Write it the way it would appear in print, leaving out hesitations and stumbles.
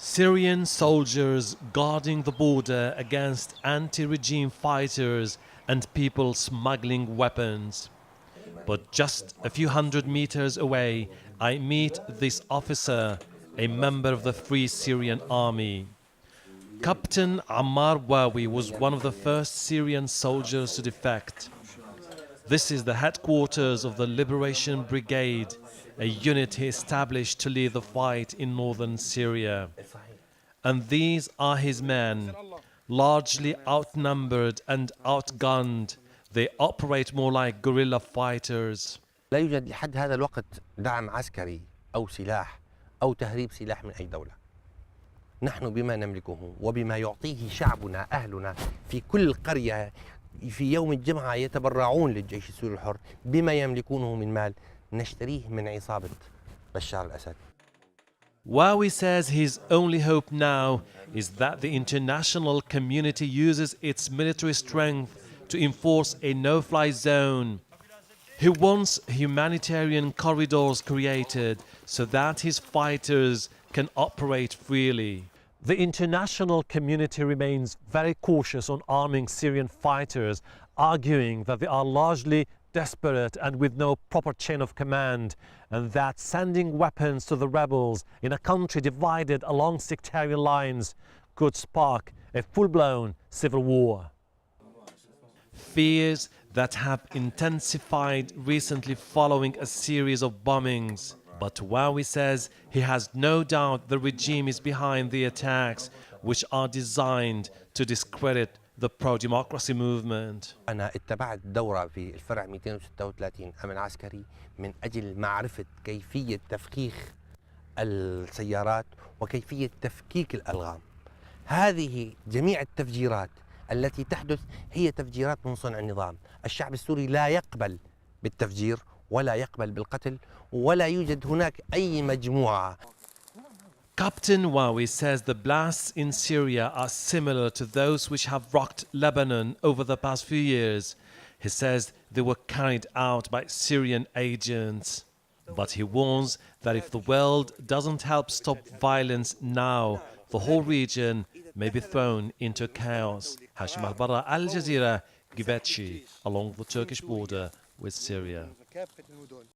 Syrian soldiers guarding the border against anti-regime fighters and people smuggling weapons. But just a few hundred meters away, I meet this officer, a member of the Free Syrian Army. Captain Ammar Wawi was one of the first Syrian soldiers to defect. This is the headquarters of the Liberation Brigade, a unit he established to lead the fight in northern Syria. And these are his men, largely outnumbered and outgunned. They operate more like guerrilla fighters. لا يوجد لحد هذا الوقت دعم عسكري أو سلاح أو تهريب سلاح من أي دولة. نحن بما نملكه وبما يعطيه شعبنا أهلنا في كل قرية في يوم الجمعة يتبرعون للجيش السوري الحر بما يملكونه من مال نشتريه من عصابة بشار الأسد. Wawi says his only hope now is that the international community uses its military strength to enforce a no-fly zone. He wants humanitarian corridors created so that his fighters can operate freely. The international community remains very cautious on arming Syrian fighters, arguing that they are largely desperate and with no proper chain of command, and that sending weapons to the rebels in a country divided along sectarian lines could spark a full-blown civil war. Fears that have intensified recently following a series of bombings. But Wawi says he has no doubt the regime is behind the attacks, which are designed to discredit the pro-democracy movement. أنا اتبعت دورة في الفرع 236 أمن عسكري من أجل معرفة كيفية تفخيخ السيارات وكيفية تفكيك الألغام. هذه جميع التفجيرات التي تحدث هي تفجيرات من صنع النظام. الشعب السوري لا يقبل بالتفجير ولا يقبل بالقتل ولا يوجد هناك أي مجموعة. Captain Wawi says the blasts in Syria are similar to those which have rocked Lebanon over the past few years. He says they were carried out by Syrian agents. But he warns that if the world doesn't help stop violence now, the whole region may be thrown into chaos. Hashim al-Barra, Al Jazeera, Givenchy, along the Turkish border with Syria.